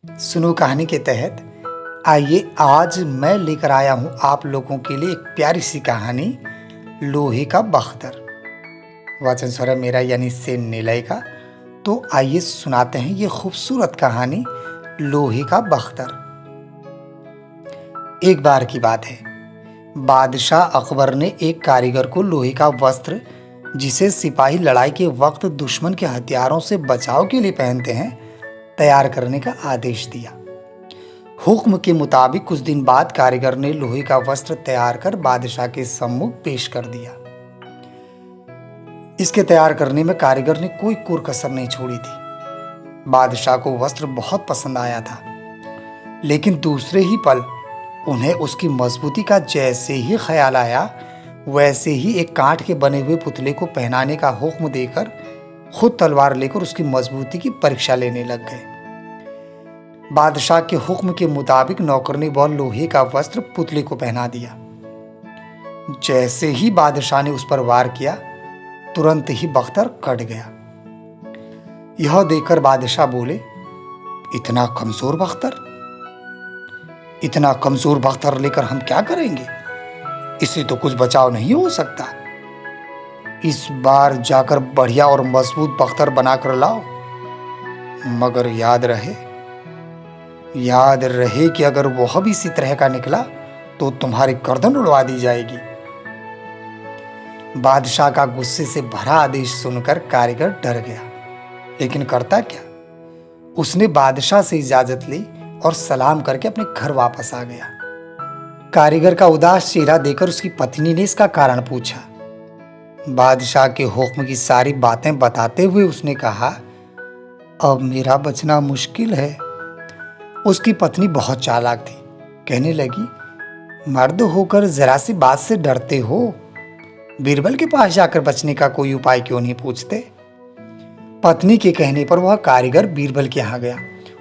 सुनो कहानी के तहत आइए आज मैं लेकर आया हूं आप लोगों के लिए एक प्यारी सी कहानी लोहे का बख्तर। वाचन स्वर है मेरा यानी से निलय का। तो आइए सुनाते हैं ये खूबसूरत कहानी लोहे का बख्तर। एक बार की बात है, बादशाह अकबर ने एक कारीगर को लोहे का वस्त्र, जिसे सिपाही लड़ाई के वक्त दुश्मन के हथियारों से बचाव के लिए पहनते हैं, तैयार करने का आदेश दिया। हुक्म के मुताबिक कुछ दिन बाद कारीगर ने लोहे का वस्त्र तैयार कर बादशाह के सम्मुख पेश कर दिया। इसके तैयार करने में कारीगर ने कोई कोर कसर नहीं छोड़ी थी। बादशाह को वस्त्र बहुत पसंद आया था, लेकिन दूसरे ही पल उन्हें उसकी मजबूती का जैसे ही ख्याल आया, वैसे ही एक कांच के बने हुए पुतले को पहनाने का हुक्म देकर खुद तलवार लेकर उसकी मजबूती की परीक्षा लेने लग गए। बादशाह के हुक्म के मुताबिक नौकर ने वह लोहे का वस्त्र पुतले को पहना दिया। जैसे ही बादशाह ने उस पर वार किया, तुरंत ही बख्तर कट गया। यह देखकर बादशाह बोले, इतना कमजोर बख्तर लेकर हम क्या करेंगे? इससे तो कुछ बचाव नहीं हो सकता। इस बार जाकर बढ़िया और मजबूत बख्तर बनाकर लाओ। मगर याद रहे कि अगर वह भी इसी तरह का निकला तो तुम्हारी गर्दन उड़वा दी जाएगी। बादशाह का गुस्से से भरा आदेश सुनकर कारीगर डर गया, लेकिन करता क्या? उसने बादशाह से इजाजत ली और सलाम करके अपने घर वापस आ गया। कारीगर का उदास चेहरा देखकर उसकी पत्नी ने इसका कारण पूछा। बादशाह के हुक्म की सारी बातें बताते हुए उसने कहा, अब मेरा बचना मुश्किल है। उसकी पत्नी बहुत चालाक थी। कहने लगी, मर्द होकर जरा सी बात से डरते हो, बीरबल के पास जाकर बचने का कोई उपाय क्यों नहीं पूछते? पत्नी के कहने पर वह कारीगर बीरबल के यहाँ गया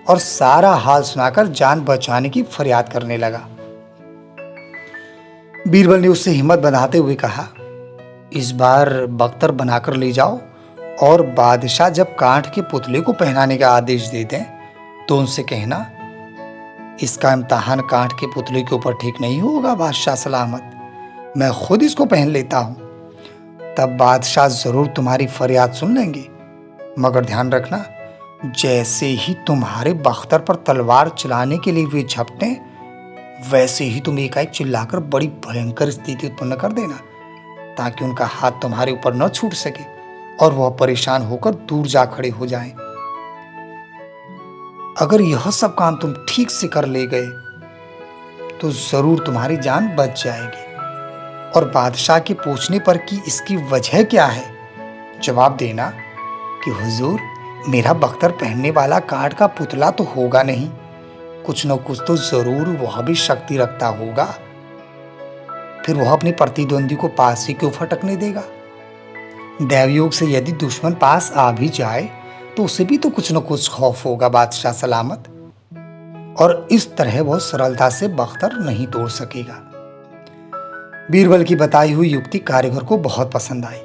और सारा हाल सुनाकर जान बचाने की फरियाद करने लगा। बीरबल ने उससे हिम्मत बंधाते हुए कहा, इस बार बख्तर बनाकर ले जाओ और बादशाह जब कांच के पुतले को पहनाने का आदेश दे दें तो उनसे कहना, इसका इम्तहान कांच के पुतले के ऊपर ठीक नहीं होगा बादशाह सलामत, मैं खुद इसको पहन लेता हूं। तब बादशाह जरूर तुम्हारी फरियाद सुन लेंगे। मगर ध्यान रखना, जैसे ही तुम्हारे बख्तर पर तलवार चलाने के लिए वे झपटें, वैसे ही तुम एकाएक चिल्लाकर बड़ी भयंकर स्थिति उत्पन्न कर देना, ताकि उनका हाथ तुम्हारे ऊपर न छूट सके और वह परेशान होकर दूर जा खड़े हो जाएं। अगर यह सब काम तुम ठीक से कर ले गए तो जरूर तुम्हारी जान बच जाएगी। और बादशाह के पूछने पर कि इसकी वजह क्या है, जवाब देना कि हुजूर, मेरा बख्तर पहनने वाला कांच का पुतला तो होगा नहीं, कुछ न कुछ तो जरूर वह भी शक्ति रखता होगा। फिर वह अपने प्रतिद्वंदी को पास ही क्यों फटकने देगा? दैवयोग से यदि दुश्मन पास आ भी जाए तो उसे भी तो कुछ न कुछ खौफ होगा बादशाह सलामत, और इस तरह वह सरलता से बख्तर नहीं तोड़ सकेगा। बीरबल की बताई हुई युक्ति कारीगर को बहुत पसंद आई।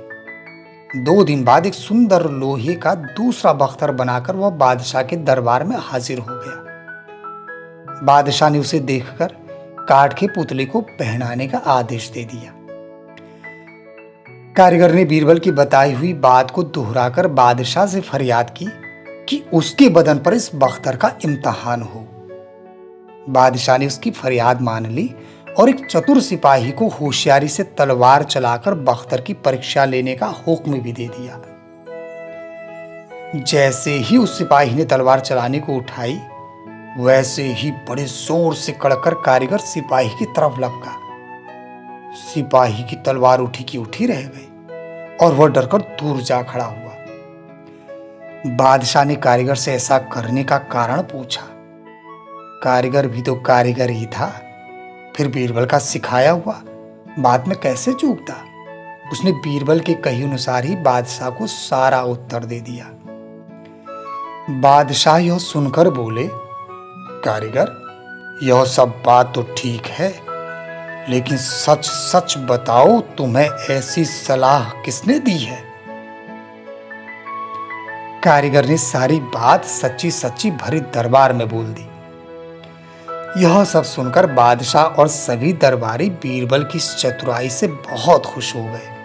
2 दिन बाद एक सुंदर लोहे का दूसरा बख्तर बनाकर वह बादशाह के दरबार में हाजिर हो गया। बादशाह ने उसे देखकर काठ के पुतले को पहनाने का आदेश दे दिया। कारीगर ने बीरबल की बताई हुई बात को दोहराकर बादशाह से फरियाद की कि उसके बदन पर इस बख्तर का इम्तहान हो। बादशाह ने उसकी फरियाद मान ली और एक चतुर सिपाही को होशियारी से तलवार चलाकर बख्तर की परीक्षा लेने का हुक्म भी दे दिया। जैसे ही उस सिपाही ने तलवार चलाने को उठाई, वैसे ही बड़े जोर से कड़कर कारीगर सिपाही की तरफ लपका। सिपाही की तलवार उठी की उठी रह गई और वह डरकर दूर जा खड़ा हुआ। बादशाह ने कारीगर से ऐसा करने का कारण पूछा। कारीगर भी तो कारीगर ही था, फिर बीरबल का सिखाया हुआ बात में कैसे चूकता? उसने बीरबल के कहे अनुसार ही बादशाह को सारा उत्तर दे दिया। बादशाह यह सुनकर बोले, कारीगर, यह सब बात तो ठीक है, लेकिन सच सच बताओ, तुम्हें ऐसी सलाह किसने दी है? कारीगर ने सारी बात सच्ची सच्ची भरे दरबार में बोल दी। यह सब सुनकर बादशाह और सभी दरबारी बीरबल की इस चतुराई से बहुत खुश हो गए